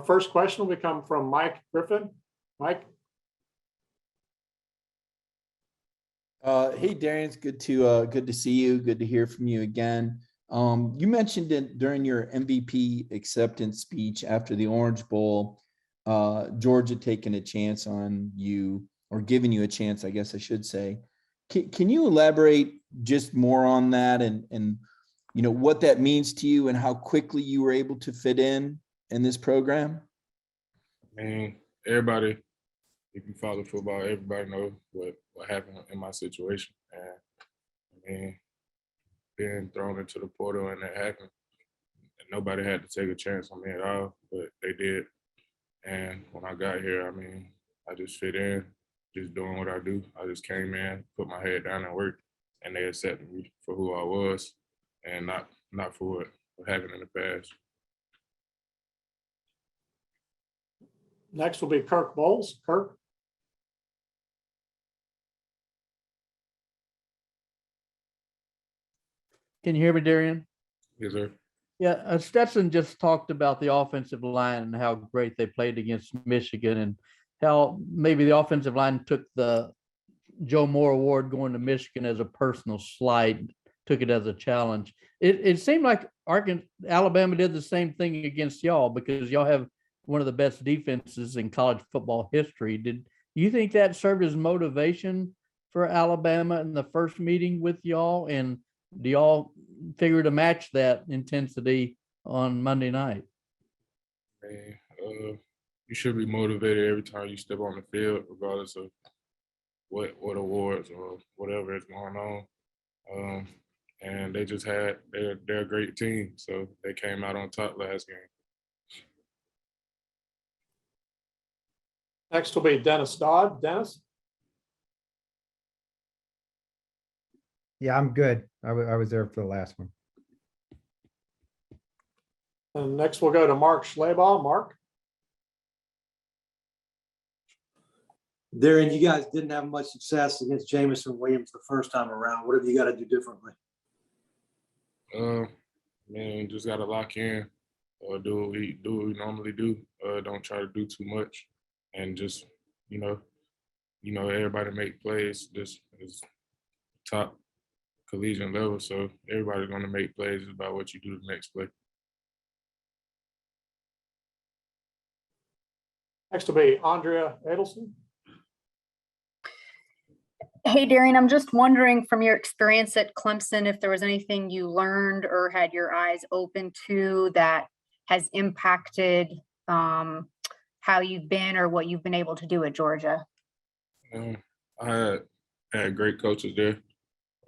first question will come from Mike Griffin. Mike. Hey, Derion, it's good to see you. Good to hear from you again. You mentioned it during your MVP acceptance speech after the Orange Bowl, Georgia taking a chance on you, or giving you a chance, I guess I should say. Can you elaborate just more on that and you know what that means to you and how quickly you were able to fit in this program? I mean, everybody, if you follow football, everybody knows what happened in my situation. And I mean, being thrown into the portal and that happened, nobody had to take a chance on me at all, but they did. And when I got here, I mean, I just fit in, just doing what I do. I just came in, put my head down and worked, and they accepted me for who I was and not for what happened in the past. Next will be Kirk Bohls. Kirk. Can you hear me, Derion? Yes, sir. Yeah, Stetson just talked about the offensive line and how great they played against Michigan and how maybe the offensive line took the Joe Moore Award going to Michigan as a personal slight, took it as a challenge. It seemed like Alabama did the same thing against y'all because y'all have one of the best defenses in college football history. Did you think that served as motivation for Alabama in the first meeting with y'all? And do y'all figure to match that intensity on Monday night? Man, you should be motivated every time you step on the field, regardless of what awards or whatever is going on. And they just they're a great team, so they came out on top last game. Next will be Dennis Dodd. Dennis. Yeah, I'm good. I was there for the last one. And next we'll go to Mark Schlabach. Mark. Derion, you guys didn't have much success against Jamison Williams the first time around. What have you got to do differently? Man, just got to lock in, do what we normally do. Don't try to do too much, and just you know everybody make plays. This is top collegiate level, so everybody's going to make plays. It's about what you do the next play. Next will be Andrea Adelson. Hey, Derion, I'm just wondering from your experience at Clemson, if there was anything you learned or had your eyes open to that has impacted how you've been or what you've been able to do at Georgia. I had great coaches there,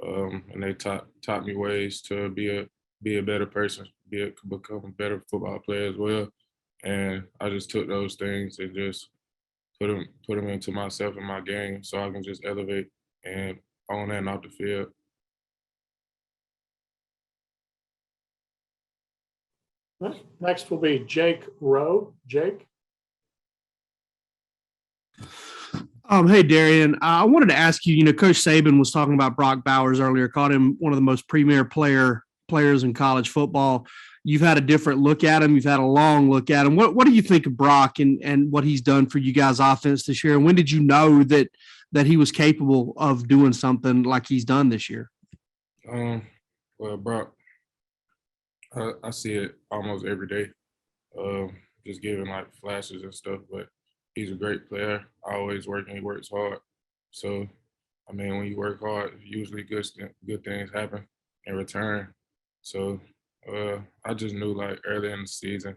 and they taught me ways to be a better person, become a better football player as well. And I just took those things and just put them into myself and my game, so I can just elevate and on and off the field. Next will be Jake Rowe. Jake. Hey, Derion, I wanted to ask you, Coach Saban was talking about Brock Bowers earlier, called him one of the most premier players in college football. You've had a different look at him. You've had a long look at him. What do you think of Brock and what he's done for you guys' offense this year? And when did you know that he was capable of doing something like he's done this year? Well, Brock, I see it almost every day, just giving like flashes and stuff, but he's a great player, always working, he works hard. So, I mean, when you work hard, usually good things happen in return. So I just knew like early in the season,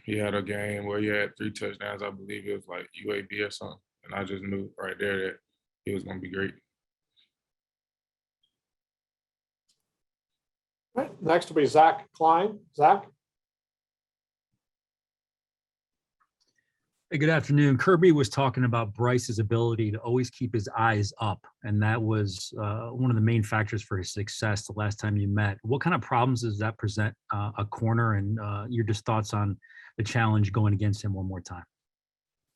he had a game where he had 3 touchdowns. I believe it was like UAB or something. And I just knew right there that he was going to be great. Right. Next will be Zach Klein. Zach. Hey, good afternoon. Kirby was talking about Bryce's ability to always keep his eyes up, and that was one of the main factors for his success the last time you met. What kind of problems does that present a corner, and your just thoughts on the challenge going against him one more time?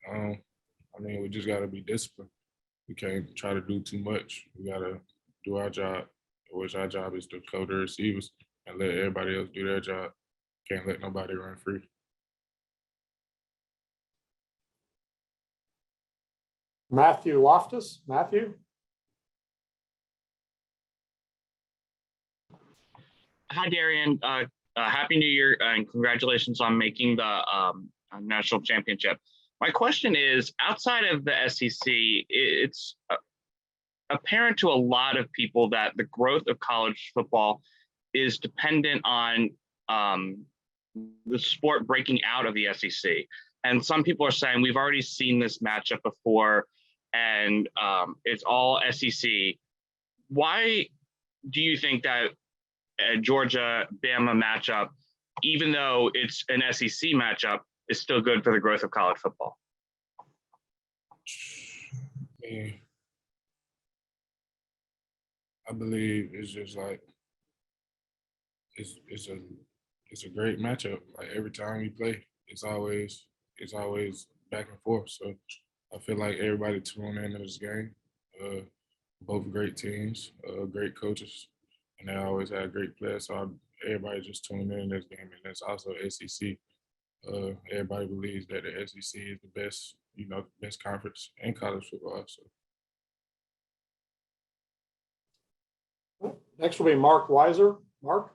I mean, we just got to be disciplined. We can't try to do too much. We got to do our job, which our job is to cover the receivers and let everybody else do their job. Can't let nobody run free. Matthew Loftus. Matthew? Hi, Derion. Happy New Year and congratulations on making the national championship. My question is, outside of the SEC, it's apparent to a lot of people that the growth of college football is dependent on the sport breaking out of the SEC. And some people are saying we've already seen this matchup before and it's all SEC. Why do you think that a Georgia-Bama matchup, even though it's an SEC matchup, is still good for the growth of college football? I believe it's just like it's a great matchup. Like every time we play, it's always back and forth. So I feel like everybody tuned into this game. Both great teams, great coaches, and they always have great players. So everybody just tuned in this game, and it's also SEC. Everybody believes that the SEC is the best, best conference in college football. So. Next will be Mark Weiser. Mark?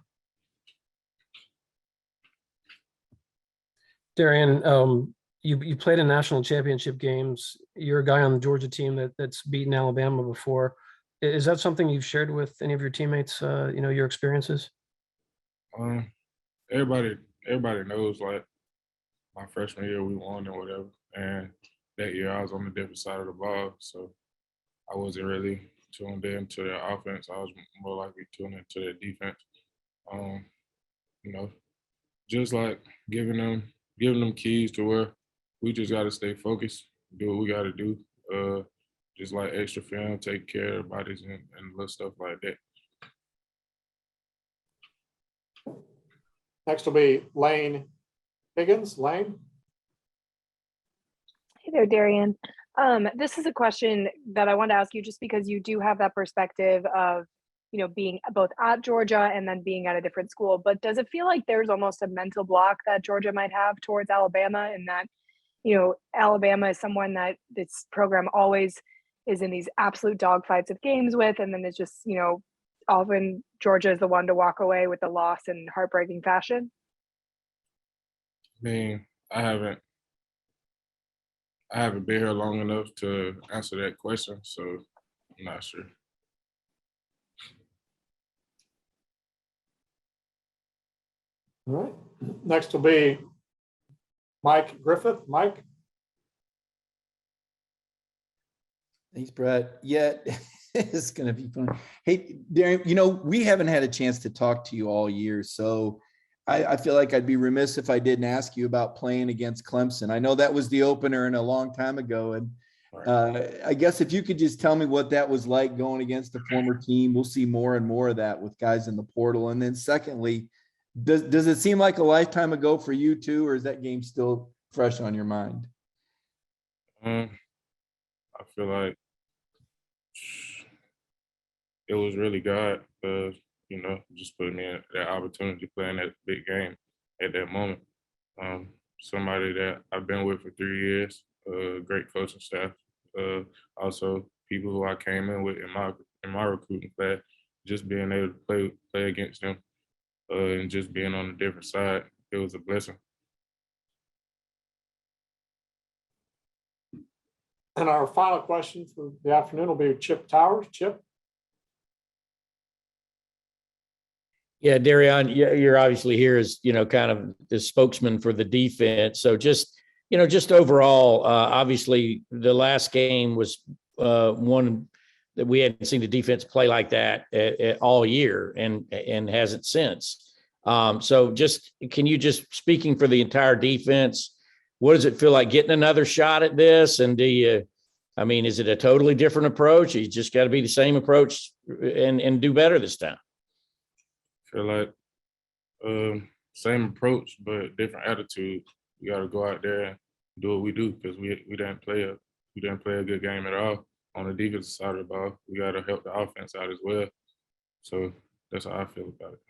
Derion, you played in national championship games. You're a guy on the Georgia team that's beaten Alabama before. Is that something you've shared with any of your teammates, your experiences? Everybody knows, like, my freshman year we won and whatever. And that year I was on the different side of the ball. So I wasn't really tuned into their offense. I was more likely tuned into their defense. Just like giving them keys to where we just got to stay focused, do what we got to do. Just like extra film, take care of bodies and little stuff like that. Next will be Laine Higgins. Laine? Hey there, Derion. This is a question that I wanted to ask you just because you do have that perspective of, being both at Georgia and then being at a different school. But does it feel like there's almost a mental block that Georgia might have towards Alabama, and that, Alabama is someone that this program always is in these absolute dogfights of games with, and then it's just, often Georgia is the one to walk away with the loss in heartbreaking fashion? I mean, I haven't been here long enough to answer that question, so I'm not sure. All right. Next will be Mike Griffith. Mike? Thanks, Brett. Yeah, it's going to be fun. Hey, Derion, we haven't had a chance to talk to you all year, so I feel like I'd be remiss if I didn't ask you about playing against Clemson. I know that was the opener and a long time ago, and I guess if you could just tell me what that was like going against a former team. We'll see more and more of that with guys in the portal. And then secondly, does it seem like a lifetime ago for you too, or is that game still fresh on your mind? I feel like it was really God, just putting me in that opportunity to play in that big game at that moment. Somebody that I've been with for 3 years, great coaching staff, also people who I came in with in my recruiting class, just being able to play against them and just being on a different side, it was a blessing. And our final question for the afternoon will be Chip Towers. Chip? Yeah, Derion, you're obviously here as, kind of the spokesman for the defense. So just overall, obviously the last game was one that we hadn't seen the defense play like that all year and hasn't since. So can you just, speaking for the entire defense, what does it feel like getting another shot at this? And is it a totally different approach? You just got to be the same approach and do better this time? Feel like same approach, but different attitude. We got to go out there and do what we do, because we didn't play a good game at all on the defensive side of the ball. We got to help the offense out as well. So that's how I feel about it.